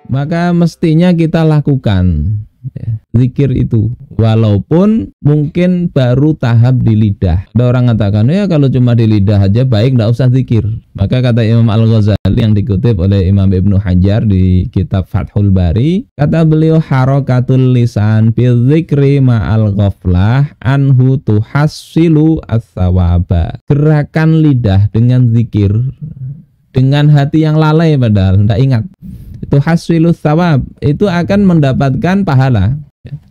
maka mestinya kita lakukan zikir itu, walaupun mungkin baru tahap di lidah. Ada orang mengatakan, ya kalau cuma di lidah aja baik, tidak usah zikir. Maka kata Imam Al-Ghazali yang dikutip oleh Imam Ibnu Hajar di kitab Fathul Bari, kata beliau, harakatul lisan bil zikri ma'al ghaflah anhu tuhassilu as-sawaba. Gerakan lidah dengan zikir, dengan hati yang lalai padahal tidak ingat, itu hasilus sawab, itu akan mendapatkan pahala.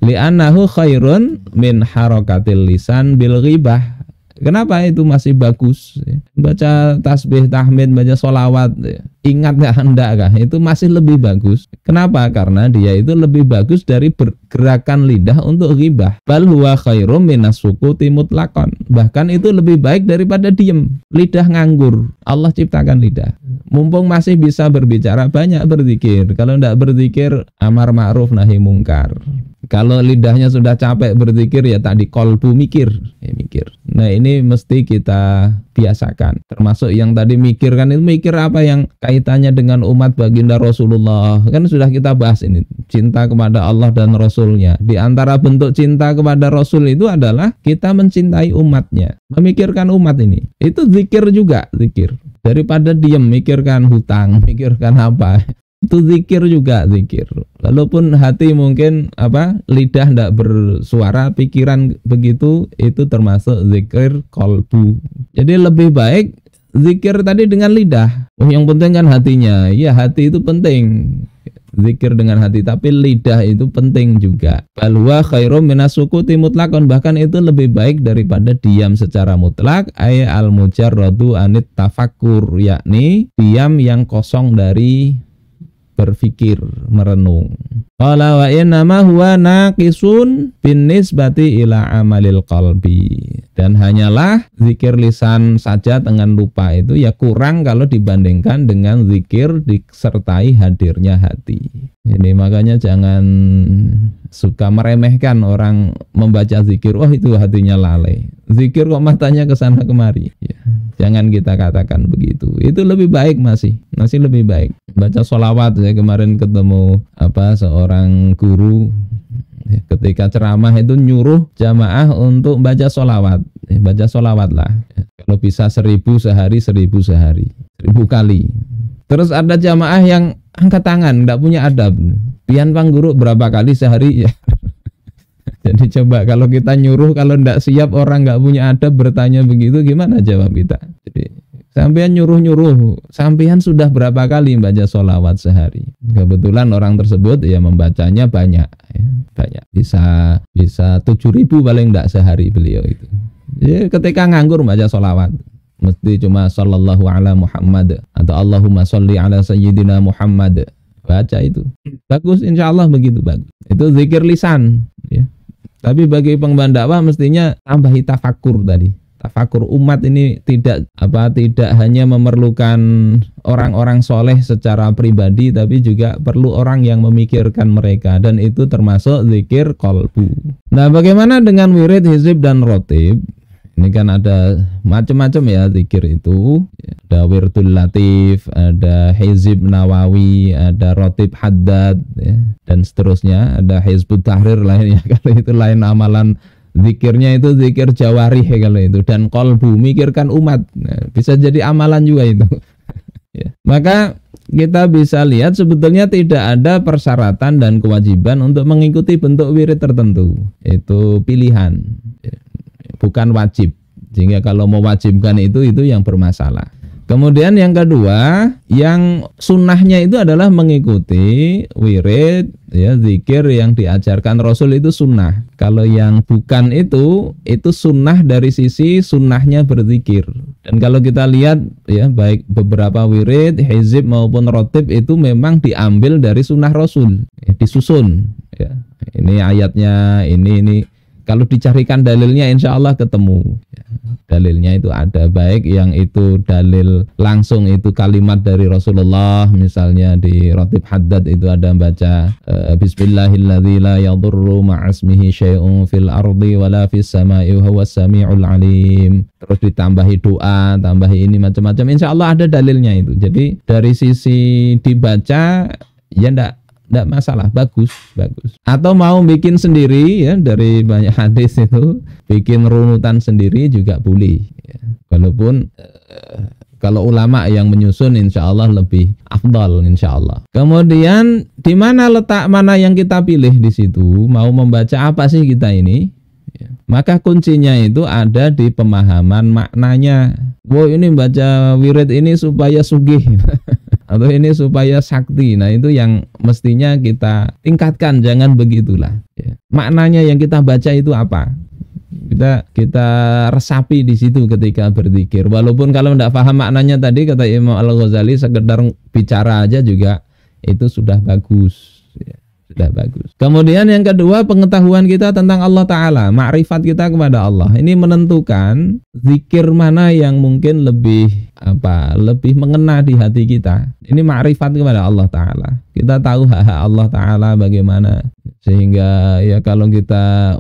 Li'annahu khairun min harakatil lisan bil ghibah. Kenapa itu masih bagus? Baca tasbih, tahmid, baca sholawat, ingat nggak, hendak kah? Itu masih lebih bagus. Kenapa? Karena dia itu lebih bagus dari bergerakan lidah untuk ghibah. Bal huwa khairum minas sukuti mutlaqan. Bahkan itu lebih baik daripada diem. Lidah nganggur. Allah ciptakan lidah. Mumpung masih bisa berbicara, banyak berzikir. Kalau tidak berzikir, amar ma'ruf nahi mungkar. Kalau lidahnya sudah capek berzikir, ya tadi kolbu mikir. Mikir. Nah ini mesti kita biasakan. Termasuk yang tadi mikir, kan itu mikir apa yang kaitannya dengan umat baginda Rasulullah. Kan sudah kita bahas ini. Cinta kepada Allah dan Rasulnya. Di antara bentuk cinta kepada Rasul itu adalah kita mencintai umatnya. Memikirkan umat ini. Itu zikir juga, zikir. Daripada diam mikirkan hutang, mikirkan apa. Itu zikir juga, zikir. Walaupun hati mungkin lidah tidak bersuara, pikiran begitu, itu termasuk zikir kolbu. Jadi lebih baik zikir tadi dengan lidah. Yang penting kan hatinya. Ya hati itu penting. Zikir dengan hati, tapi lidah itu penting juga. Balwa khairum minas sukuti mutlaqan, bahkan itu lebih baik daripada diam secara mutlak. Ay al mujarradu anit tafakkur, yakni diam yang kosong dari berpikir, merenung. Qala wa innama huwa naqisun bin nisbati ila amalil qalbi. Dan hanyalah zikir lisan saja dengan lupa itu ya kurang kalau dibandingkan dengan zikir disertai hadirnya hati. Ini makanya jangan suka meremehkan orang membaca zikir, oh itu hatinya lalai. Zikir kok matanya ke sana kemari. Ya, jangan kita katakan begitu. Itu lebih baik, masih lebih baik. Baca sholawat, saya kemarin ketemu seorang guru, ketika ceramah itu nyuruh jamaah untuk baca sholawat. Baca sholawat lah. Kalau bisa 1000 sehari, 1000 sehari, 1000 kali. Terus ada jamaah yang angkat tangan, tidak punya adab. Pian Pang Guru berapa kali sehari? Ya. Jadi coba kalau kita nyuruh, kalau tidak siap, orang nggak punya adab bertanya begitu, gimana jawab kita? Jadi sampean nyuruh-nyuruh, sampean sudah berapa kali baca sholawat sehari? Kebetulan orang tersebut ya membacanya banyak, ya, banyak. Bisa 7.000 paling tidak sehari beliau itu. Jadi ketika nganggur baca sholawat, mesti cuma sallallahu ala Muhammad atau Allahumma sholli ala sayyidina Muhammad, baca itu. Bagus, insya Allah begitu bagus. Itu zikir lisan, ya. Tapi bagi pengemban dakwah mestinya tambahi tafakur tadi. Tafakur umat ini tidak hanya memerlukan orang-orang soleh secara pribadi, tapi juga perlu orang yang memikirkan mereka, dan itu termasuk zikir kolbu. Nah, bagaimana dengan wirid, hizib, dan rotib? Ini kan ada macam-macam ya zikir itu. Ada wirdul latif, ada hizib nawawi, ada rotib haddad, ya, dan seterusnya. Ada hizbut tahrir lainnya, kalau itu lain amalan. Zikirnya itu zikir jawarih kalau itu, dan kolbu, mikirkan umat. Nah, bisa jadi amalan juga itu. Ya. Maka kita bisa lihat sebetulnya tidak ada persyaratan dan kewajiban untuk mengikuti bentuk wirid tertentu. Itu pilihan, bukan wajib. Sehingga kalau mewajibkan itu yang bermasalah. Kemudian yang kedua, yang sunnahnya itu adalah mengikuti wirid, ya, zikir yang diajarkan Rasul, itu sunnah. Kalau yang bukan itu sunnah dari sisi sunnahnya berzikir. Dan kalau kita lihat ya, baik beberapa wirid, hizib maupun rotib itu memang diambil dari sunnah Rasul, ya, disusun. Ya. Ini ayatnya, ini. Kalau dicarikan dalilnya insya Allah ketemu. Dalilnya itu ada, baik yang itu dalil langsung itu kalimat dari Rasulullah, misalnya di rotib haddad itu ada baca Bismillahilladzi la yadurru ma'asmihi syai'un fil ardi wala fis sama'i huwas sami'ul alim. Terus ditambahi doa, tambahi ini macam-macam, insya Allah ada dalilnya itu. Jadi dari sisi dibaca ya Tidak masalah, bagus. Atau mau bikin sendiri ya, dari banyak hadis itu bikin runutan sendiri juga boleh ya. Walaupun kalau ulama yang menyusun insya Allah lebih afdal insya Allah. Kemudian di mana letak mana yang kita pilih di situ, mau membaca apa sih kita ini ya. Maka kuncinya itu ada di pemahaman maknanya. Wow, ini baca wirid ini supaya sugih atau ini supaya sakti. Nah itu yang mestinya kita tingkatkan, jangan begitulah ya. Maknanya yang kita baca itu apa, kita resapi di situ ketika berzikir. Walaupun kalau tidak paham maknanya tadi kata Imam Al-Ghazali, sekedar bicara aja juga itu sudah bagus ya, sudah bagus. Kemudian yang kedua, pengetahuan kita tentang Allah Ta'ala, makrifat kita kepada Allah. Ini menentukan zikir mana yang mungkin lebih mengena di hati kita. Ini makrifat kepada Allah Ta'ala. Kita tahu hak-hak Allah Ta'ala bagaimana, sehingga ya kalau kita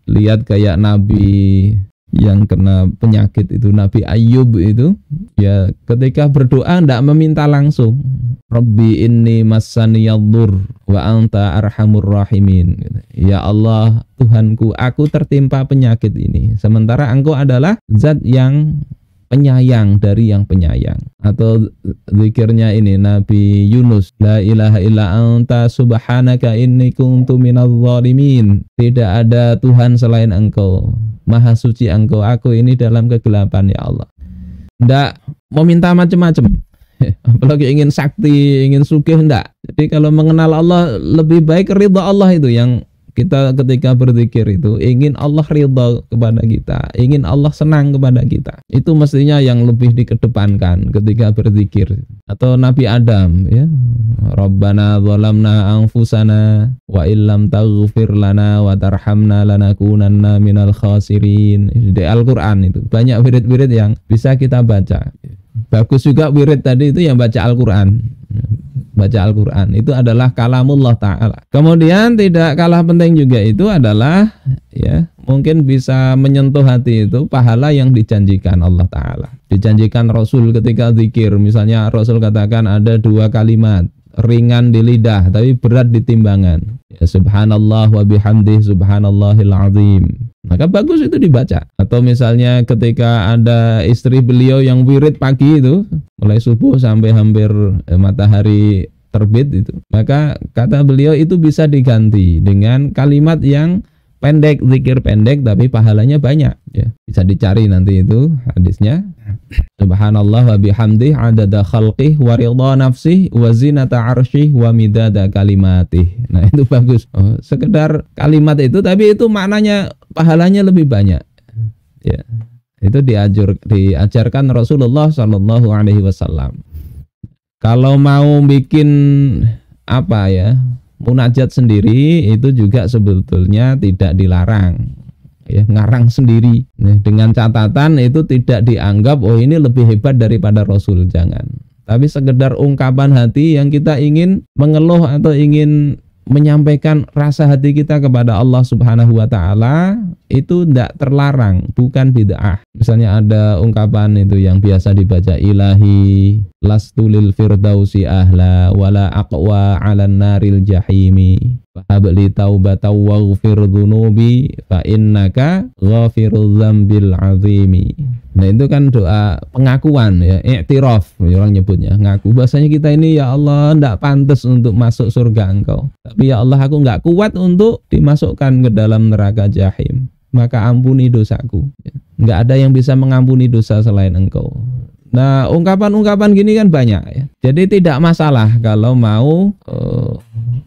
lihat kayak Nabi yang kena penyakit itu, Nabi Ayub itu ya ketika berdoa tidak meminta langsung, Rabbi inni massaniyaddur wa anta arhamur rahimin. Ya Allah Tuhanku, aku tertimpa penyakit ini, sementara Engkau adalah zat yang penyayang dari yang penyayang. Atau zikirnya ini Nabi Yunus, la ilaha illa anta subhanaka inni kuntu minadh dhalimin. Tidak ada Tuhan selain Engkau, maha suci Engkau, aku ini dalam kegelapan ya Allah. Tidak meminta macam-macam, apalagi ingin sakti, ingin sugih, enggak. Jadi kalau mengenal Allah lebih baik ridha Allah itu yang kita ketika berzikir itu ingin Allah ridha kepada kita, ingin Allah senang kepada kita. Itu mestinya yang lebih dikedepankan ketika berzikir. Atau Nabi Adam ya, Rabbana zalamna anfusana wa illam taghfir lana wa tarhamna lanakunanna minal khasirin. Di Al-Qur'an itu banyak wirid-wirid yang bisa kita baca. Bagus juga wirid tadi itu yang baca Al-Qur'an. Baca Al-Quran itu adalah kalamullah Ta'ala. Kemudian tidak kalah penting juga itu adalah ya mungkin bisa menyentuh hati itu pahala yang dijanjikan Allah Ta'ala, dijanjikan Rasul ketika zikir. Misalnya Rasul katakan ada 2 kalimat ringan di lidah tapi berat di timbangan ya, subhanallah wa bihamdih subhanallahil azim. Maka bagus itu dibaca. Atau misalnya ketika ada istri beliau yang wirid pagi itu mulai subuh sampai hampir matahari terbit itu, maka kata beliau itu bisa diganti dengan kalimat yang pendek, zikir pendek tapi pahalanya banyak ya. Bisa dicari nanti itu hadisnya. Subhanallah wa bihamdih adada khalqih wa ridha nafsih wa zinata arsyih wa midada kalimatih. Nah itu bagus. Sekedar kalimat itu tapi itu maknanya pahalanya lebih banyak ya. Itu diajarkan Rasulullah Shallallahu Alaihi Wasallam. Kalau mau bikin apa ya, munajat sendiri itu juga sebetulnya tidak dilarang ya, ngarang sendiri dengan catatan itu tidak dianggap oh ini lebih hebat daripada Rasul, jangan. Tapi sekedar ungkapan hati yang kita ingin mengeluh atau ingin menyampaikan rasa hati kita kepada Allah Subhanahu wa Ta'ala, itu tidak terlarang, bukan bid'ah. Misalnya ada ungkapan itu yang biasa dibaca, ilahi lastu lil firdausi ahla wala aqwa 'alan naril jahimi fahabli taubata waghfir dhunubi fa innaka ghafirudz dzambil azimi. Nah itu kan doa pengakuan ya, i'tiraf orang nyebutnya, ngaku bahasanya kita ini ya Allah tidak pantas untuk masuk surga Engkau, tapi ya Allah aku nggak kuat untuk dimasukkan ke dalam neraka jahim, maka ampuni dosaku. Nggak ada yang bisa mengampuni dosa selain Engkau. Nah ungkapan-ungkapan gini kan banyak ya. Jadi tidak masalah kalau mau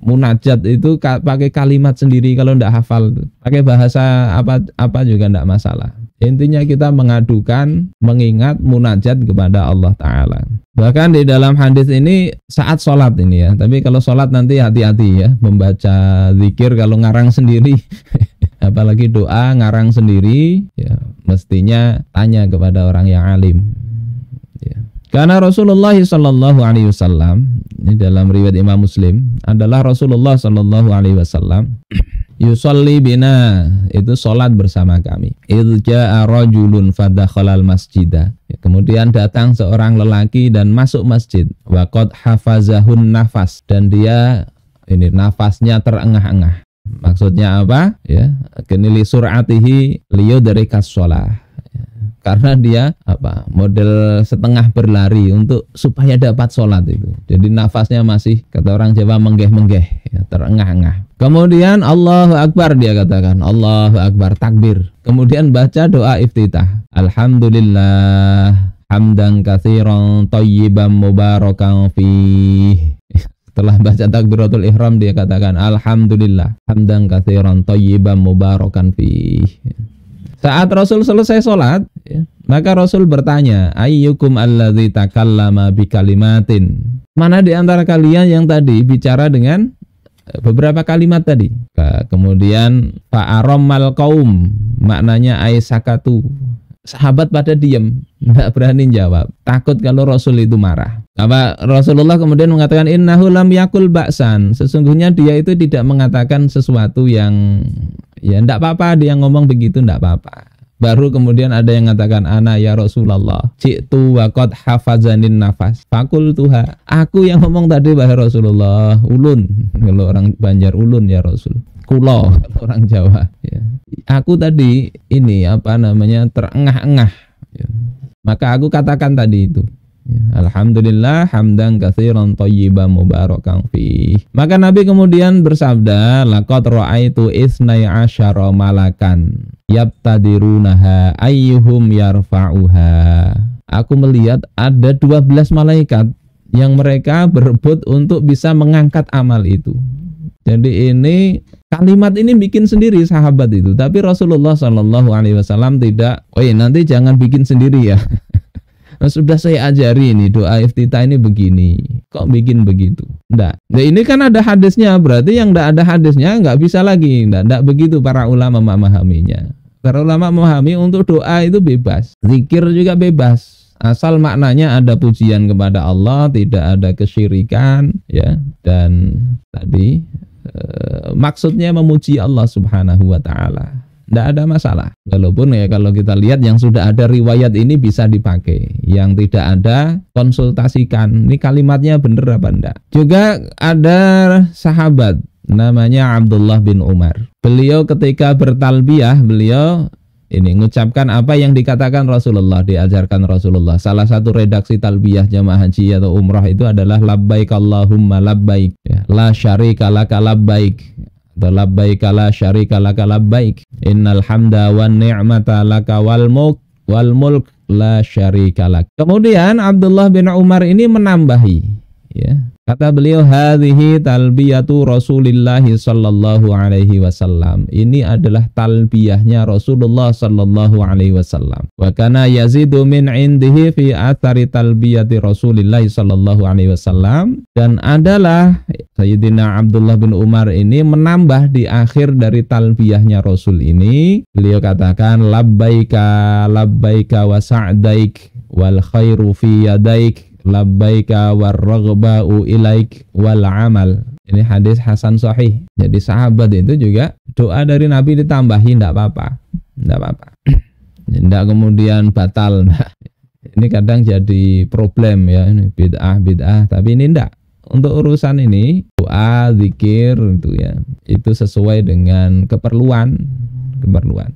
munajat itu pakai kalimat sendiri, kalau tidak hafal pakai bahasa apa juga tidak masalah. Intinya kita mengadukan, mengingat munajat kepada Allah Ta'ala. Bahkan di dalam hadis ini saat sholat ini ya. Tapi kalau sholat nanti hati-hati ya, membaca zikir kalau ngarang sendiri apalagi doa ngarang sendiri ya, mestinya tanya kepada orang yang alim ya. Karena Rasulullah Shallallahu Alaihi Wasallam ini dalam riwayat Imam Muslim adalah Rasulullah Shallallahu Alaihi Wasallam yusolli bina, itu sholat bersama kami. Idh ja'a rajulun fadakhalal masjidah, kemudian datang seorang lelaki dan masuk masjid. Wa qad hafazahun nafas, dan dia ini nafasnya terengah-engah. Maksudnya apa? Ya, kenili sur'atihi liyudrikas shalah. Karena dia apa? Model setengah berlari untuk supaya dapat sholat itu. Jadi nafasnya masih kata orang Jawa menggeh-menggeh, ya, terengah-engah. Kemudian Allahu Akbar dia katakan, Allahu Akbar, takbir. Kemudian baca doa iftitah. Alhamdulillah hamdan katsiran thayyiban mubarakan fih. Setelah baca takbiratul ihram dia katakan alhamdulillah hamdan katsiran thayyiban mubarakan fih. Saat Rasul selesai sholat, ya, maka Rasul bertanya, ayyukum alladzi takallama bikalimatin. Mana di antara kalian yang tadi bicara dengan beberapa kalimat tadi? Kemudian fa'arammal qaum, maknanya aisakatu. Sahabat pada diam, tidak berani jawab, takut kalau Rasul itu marah. Apa Rasulullah kemudian mengatakan innahu lam yakul ba'san, sesungguhnya dia itu tidak mengatakan sesuatu yang ya enggak apa-apa, dia ngomong begitu enggak apa-apa. Baru kemudian ada yang mengatakan ana ya Rasulullah jitu wa qad hafazanin nafas fakultuha, aku yang ngomong tadi wahai Rasulullah, ulun kalau orang Banjar, ulun ya Rasul, kulo kalau orang Jawa ya. Aku tadi ini apa namanya terengah-engah ya. Maka aku katakan tadi itu ya, alhamdulillah hamdan katsiran thayyiban mubarakan fih. Maka Nabi kemudian bersabda, laqad ra'aitu isnai asyara malakan yabtadirunaha ayyuhum yarfa'uha. Aku melihat ada 12 malaikat yang mereka berebut untuk bisa mengangkat amal itu. Jadi ini kalimat ini bikin sendiri sahabat itu, tapi Rasulullah SAW tidak, oh iya nanti jangan bikin sendiri ya. Sudah saya ajari ini doa iftitah ini begini, kok bikin begitu? Enggak. Nah ini kan ada hadisnya, berarti yang enggak ada hadisnya enggak bisa lagi. Enggak begitu para ulama memahaminya. Para ulama memahami untuk doa itu bebas, zikir juga bebas. Asal maknanya ada pujian kepada Allah, tidak ada kesyirikan ya, dan tadi maksudnya memuji Allah Subhanahu wa taala. Tidak ada masalah. Walaupun ya kalau kita lihat yang sudah ada riwayat ini bisa dipakai. Yang tidak ada konsultasikan. Ini kalimatnya benar apa enggak. Juga ada sahabat namanya Abdullah bin Umar. Beliau ketika bertalbiyah, beliau ini mengucapkan apa yang dikatakan Rasulullah, diajarkan Rasulullah. Salah satu redaksi talbiyah jamaah haji atau umrah itu adalah labbaik Allahumma labbaik ya, la syarika laka labbaik atau labbaik la syarika laka labbaik innal hamda wan ni'mata laka wal mulk la syarika lak. Kemudian Abdullah bin Umar ini menambahi ya. Kata beliau, hadhihi talbiyatu Rasulillah sallallahu alaihi wasallam. Ini adalah talbiyahnya Rasulullah sallallahu alaihi wasallam. Wa kana yazidu min indihi fi athari talbiyati Rasulillah sallallahu alaihi wasallam. Dan adalah Sayyidina Abdullah bin Umar ini menambah di akhir dari talbiyahnya Rasul ini. Beliau katakan labbaika labbaika wa sa'daik wal khairu fi yadaik labbaika warraghba'u ilaik wal amal. Ini hadis hasan sahih. Jadi sahabat itu juga doa dari Nabi ditambahi enggak apa-apa. Enggak apa-apa. Enggak kemudian batal. Ini kadang jadi problem ya, ini bid'ah, tapi ini enggak. Untuk urusan ini doa, zikir itu ya, itu sesuai dengan keperluan.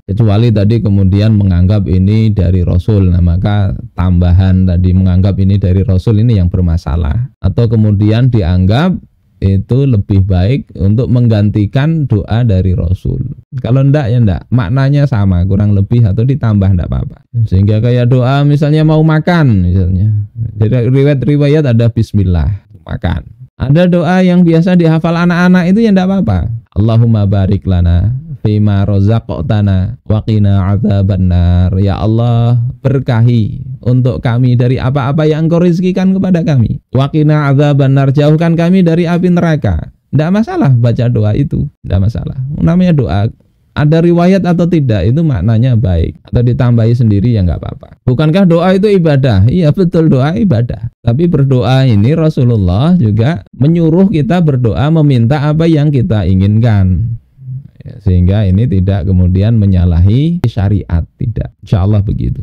Kecuali tadi kemudian menganggap ini dari Rasul, nah maka tambahan tadi menganggap ini dari Rasul ini yang bermasalah. Atau kemudian dianggap itu lebih baik untuk menggantikan doa dari Rasul. Kalau enggak ya enggak, maknanya sama kurang lebih atau ditambah enggak apa-apa. Sehingga kayak doa misalnya mau makan misalnya, jadi riwayat ada bismillah makan. Ada doa yang biasa dihafal anak-anak itu ya enggak apa-apa. Allahumma barik lana fima razaqtana wa qina adzabannar. Ya Allah, berkahi untuk kami dari apa-apa yang Engkau rizkikan kepada kami. Wa qina adzabannar, jauhkan kami dari api neraka. Tidak masalah baca doa itu, tidak masalah. Namanya doa, ada riwayat atau tidak itu maknanya baik, atau ditambahi sendiri ya enggak apa-apa. Bukankah doa itu ibadah? Iya betul, doa ibadah. Tapi berdoa ini Rasulullah juga menyuruh kita berdoa meminta apa yang kita inginkan. Sehingga ini tidak kemudian menyalahi syariat, tidak. Insyaallah begitu.